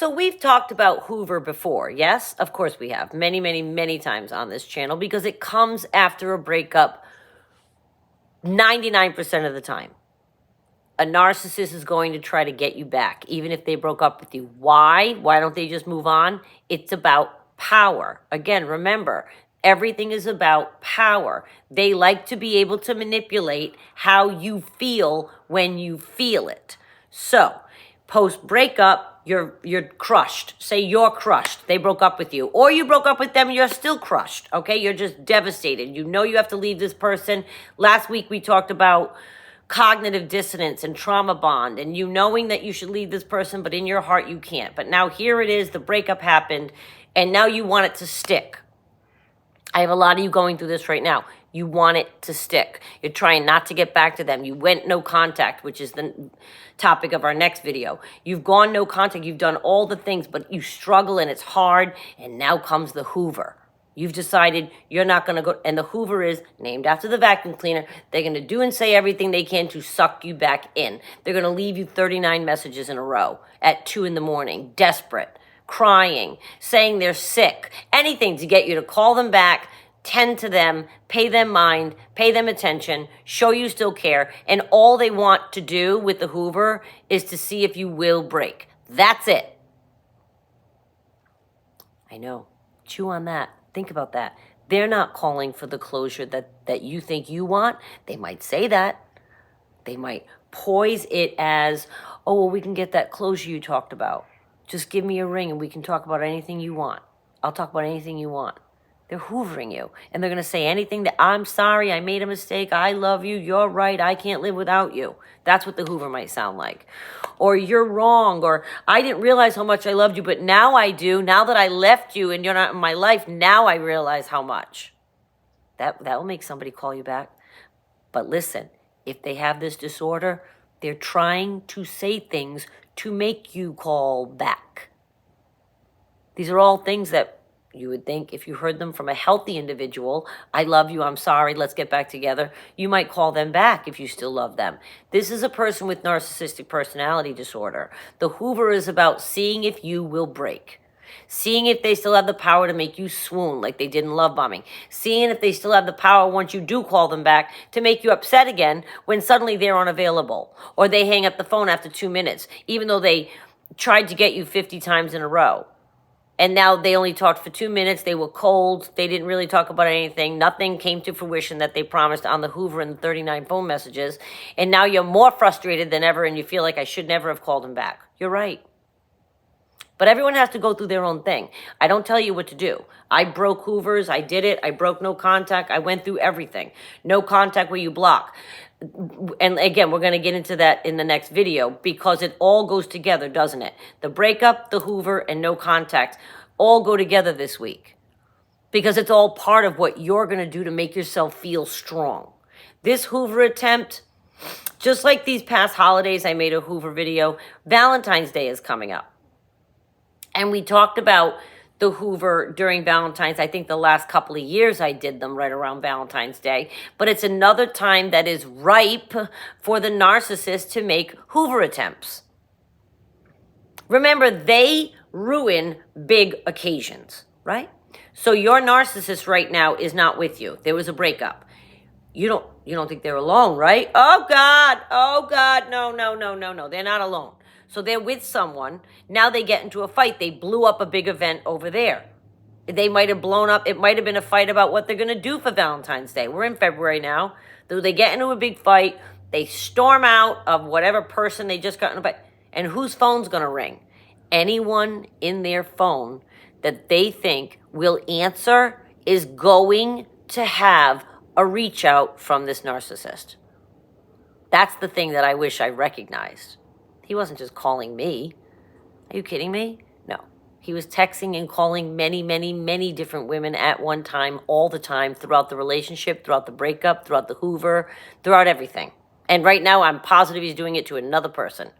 So we've talked about hoover before, yes? Of course we have. Many, many, many times on this channel because it comes after a breakup 99% of the time. A narcissist is going to try to get you back, even if they broke up with you. Why? Why don't they just move on? It's about power. Again, remember, everything is about power. They like to be able to manipulate how you feel when you feel it. So, post-breakup, you're crushed. Say you're crushed. They broke up with you. Or you broke up with them and you're still crushed, okay? You're just devastated. You know you have to leave this person. Last week we talked about cognitive dissonance and trauma bond, and you knowing that you should leave this person, but in your heart you can't. But now here it is, the breakup happened, and now you want it to stick. I have a lot of you going through this right now. You want it to stick. You're trying not to get back to them. You went no contact, which is the topic of our next video. You've gone no contact. You've done all the things, but you struggle and it's hard, and now comes the hoover. You've decided you're not going to go, and the hoover is named after the vacuum cleaner. They're going to do and say everything they can to suck you back in. They're going to leave you 39 messages in a row at 2 a.m, desperate, crying, saying they're sick, anything to get you to call them back, tend to them, pay them mind, pay them attention, show you still care, and all they want to do with the hoover is to see if you will break. That's it. I know. Chew on that. Think about that. They're not calling for the closure that you think you want. They might say that. They might poise it as, oh, well, we can get that closure you talked about. Just give me a ring and we can talk about anything you want. I'll talk about anything you want. They're hoovering you. And they're going to say anything that, I'm sorry, I made a mistake, I love you, you're right, I can't live without you. That's what the hoover might sound like. Or you're wrong, or I didn't realize how much I loved you, but now I do. Now that I left you and you're not in my life, now I realize how much. That will make somebody call you back. But listen, if they have this disorder, they're trying to say things to make you call back. These are all things that you would think if you heard them from a healthy individual, I love you, I'm sorry, let's get back together, you might call them back if you still love them. This is a person with narcissistic personality disorder. The hoover is about seeing if you will break. Seeing if they still have the power to make you swoon like they did in love bombing. Seeing if they still have the power once you do call them back to make you upset again when suddenly they're unavailable. Or they hang up the phone after 2 minutes, even though they tried to get you 50 times in a row. And now they only talked for 2 minutes. They were cold. They didn't really talk about anything. Nothing came to fruition that they promised on the hoover and the 39 phone messages. And now you're more frustrated than ever and you feel like I should never have called him back. You're right. But everyone has to go through their own thing. I don't tell you what to do. I broke hoovers. I did it. I broke no contact. I went through everything. No contact where you block. And again, we're going to get into that in the next video because it all goes together, doesn't it? The breakup, the hoover, and no contact all go together this week because it's all part of what you're going to do to make yourself feel strong. This hoover attempt, just like these past holidays, I made a hoover video. Valentine's Day is coming up. And we talked about the hoover during Valentine's. I think the last couple of years I did them right around Valentine's Day. But it's another time that is ripe for the narcissist to make hoover attempts. Remember, they ruin big occasions, right? So your narcissist right now is not with you. There was a breakup. You don't think they're alone, right? Oh God, no. They're not alone. So they're with someone. Now they get into a fight. They blew up a big event over there. They might have blown up. It might have been a fight about what they're going to do for Valentine's Day. We're in February now. So they get into a big fight. They storm out of whatever person they just got in a fight. And whose phone's going to ring? Anyone in their phone that they think will answer is going to have a reach out from this narcissist. That's the thing that I wish I recognized. He wasn't just calling me. Are you kidding me? No. He was texting and calling many, many, many different women at one time, all the time, throughout the relationship, throughout the breakup, throughout the hoover, throughout everything. And right now, I'm positive he's doing it to another person,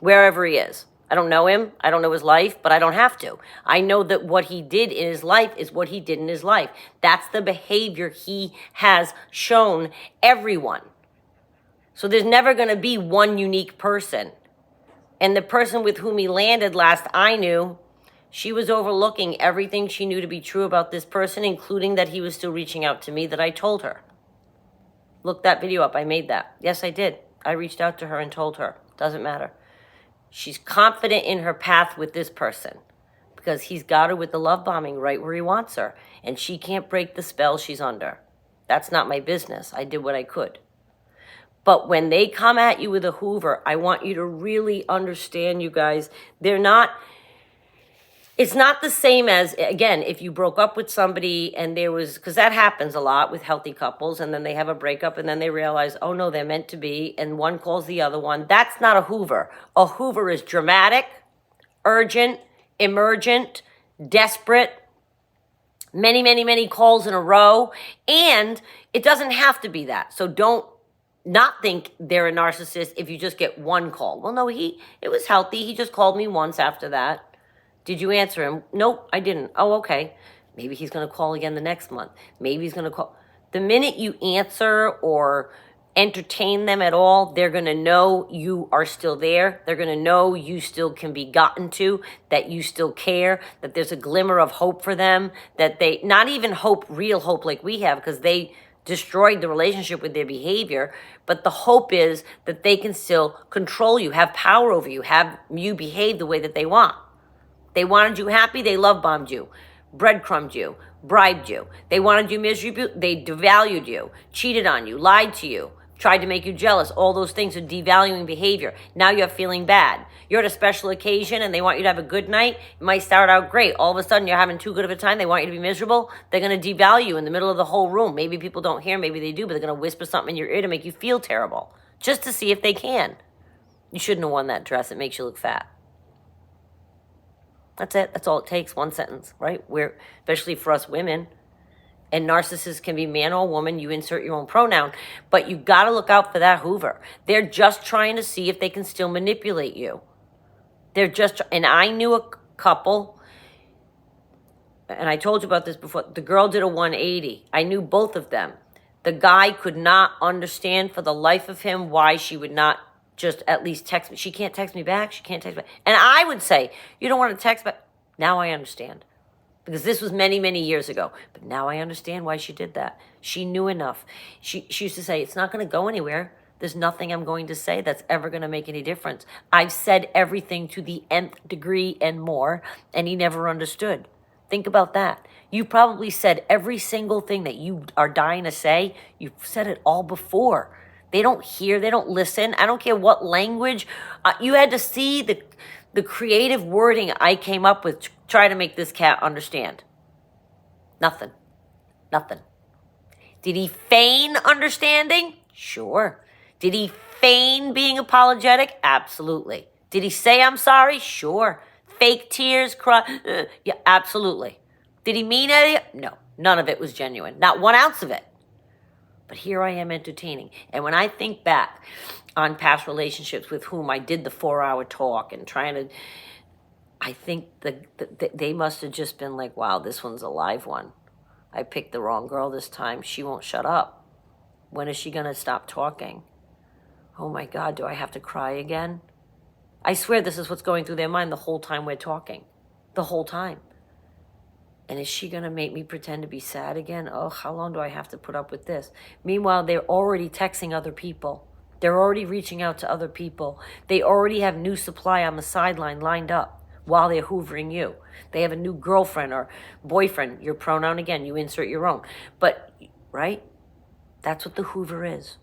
wherever he is. I don't know him. I don't know his life, but I don't have to. I know that what he did in his life is what he did in his life. That's the behavior he has shown everyone. So there's never going to be one unique person. And the person with whom he landed last I knew, she was overlooking everything she knew to be true about this person, including that he was still reaching out to me, that I told her. Look that video up. I made that. Yes, I did. I reached out to her and told her. Doesn't matter. She's confident in her path with this person because he's got her with the love bombing right where he wants her. And she can't break the spell she's under. That's not my business. I did what I could. But when they come at you with a hoover, I want you to really understand, you guys, it's not the same as, again, if you broke up with somebody and there was, because that happens a lot with healthy couples, and then they have a breakup and then they realize, oh no, they're meant to be, and one calls the other one. That's not a hoover. A hoover is dramatic, urgent, emergent, desperate, many, many, many calls in a row, and it doesn't have to be that. So don't not think they're a narcissist if you just get one call. Well, no, it was healthy. He just called me once after that. Did you answer him? Nope, I didn't. Oh, okay. Maybe he's going to call again the next month. Maybe he's going to call. The minute you answer or entertain them at all, they're going to know you are still there. They're going to know you still can be gotten to, that you still care, that there's a glimmer of hope for them, that they, not even hope, real hope like we have, because they destroyed the relationship with their behavior, but the hope is that they can still control you, have power over you, have you behave the way that they want. They wanted you happy, they love bombed you, breadcrumbed you, bribed you. They wanted you miserable, they devalued you, cheated on you, lied to you, tried to make you jealous. All those things are devaluing behavior. Now you're feeling bad. You're at a special occasion and they want you to have a good night. It might start out great. All of a sudden you're having too good of a time. They want you to be miserable. They're going to devalue you in the middle of the whole room. Maybe people don't hear, maybe they do, but they're going to whisper something in your ear to make you feel terrible, just to see if they can. You shouldn't have worn that dress. It makes you look fat. That's it. That's all it takes. One sentence, right? Especially for us women. And narcissists can be man or woman. You insert your own pronoun. But you got to look out for that hoover. They're just trying to see if they can still manipulate you. And I knew a couple, and I told you about this before. The girl did a 180. I knew both of them. The guy could not understand for the life of him why she would not just at least text me. She can't text me back. She can't text me back. And I would say, you don't want to text back. Now I understand. Because this was many, many years ago. But now I understand why she did that. She knew enough. She used to say, it's not going to go anywhere. There's nothing I'm going to say that's ever going to make any difference. I've said everything to the nth degree and more, and he never understood. Think about that. You probably said every single thing that you are dying to say. You've said it all before. They don't hear. They don't listen. I don't care what language. You had to see the creative wording I came up with to try to make this cat understand. Nothing. Did he feign understanding? Sure. Did he feign being apologetic? Absolutely. Did he say I'm sorry? Sure. Fake tears, cry? Yeah, absolutely. Did he mean any? No. None of it was genuine. Not 1 ounce of it. But here I am entertaining. And when I think back on past relationships with whom I did the 4-hour talk and trying to, I think they must have just been like, wow, this one's a live one. I picked the wrong girl this time. She won't shut up. When is she going to stop talking? Oh my God, do I have to cry again? I swear this is what's going through their mind the whole time we're talking. The whole time. And is she going to make me pretend to be sad again? Oh, how long do I have to put up with this? Meanwhile, they're already texting other people. They're already reaching out to other people. They already have new supply on the sideline lined up while they're hoovering you. They have a new girlfriend or boyfriend. Your pronoun again, you insert your own. But, right? That's what the hoover is.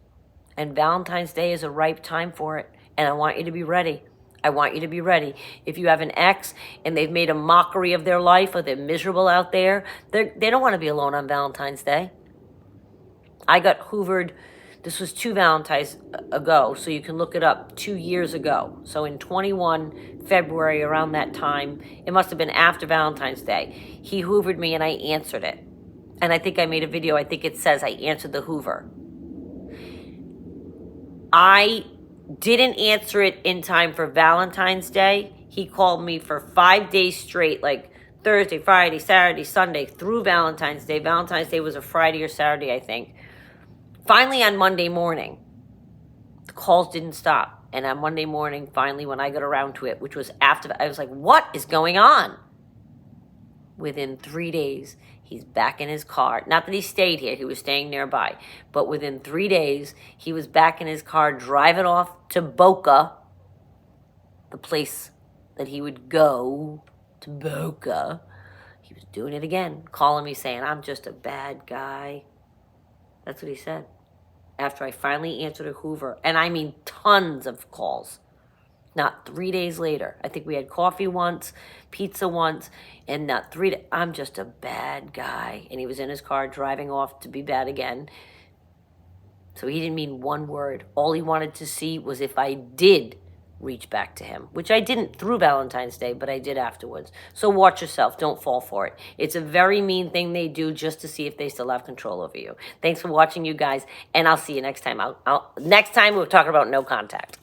And Valentine's Day is a ripe time for it. And I want you to be ready. I want you to be ready. If you have an ex and they've made a mockery of their life or they're miserable out there, they don't want to be alone on Valentine's Day. I got hoovered, this was 2 Valentines ago, so you can look it up, 2 years ago. So in 21 February, around that time, it must have been after Valentine's Day, he hoovered me and I answered it. And I think I made a video, I think it says I answered the hoover. I didn't answer it in time for Valentine's Day. He called me for 5 days straight, like Thursday, Friday, Saturday, Sunday, through Valentine's Day. Valentine's Day was a Friday or Saturday, I think. Finally, on Monday morning, the calls didn't stop. And on Monday morning, finally, when I got around to it, which was after, I was like, what is going on? Within 3 days, he's back in his car. Not that he stayed here, he was staying nearby. But within 3 days, he was back in his car driving off to Boca, the place that he would go to Boca. He was doing it again, calling me saying, I'm just a bad guy. That's what he said. After I finally answered a hoover, and I mean tons of calls. Not 3 days later. I think we had coffee once, pizza once, and not 3 days. I'm just a bad guy. And he was in his car driving off to be bad again. So he didn't mean one word. All he wanted to see was if I did reach back to him, which I didn't through Valentine's Day, but I did afterwards. So watch yourself. Don't fall for it. It's a very mean thing they do just to see if they still have control over you. Thanks for watching, you guys, and I'll see you next time. Next time we're talking about no contact.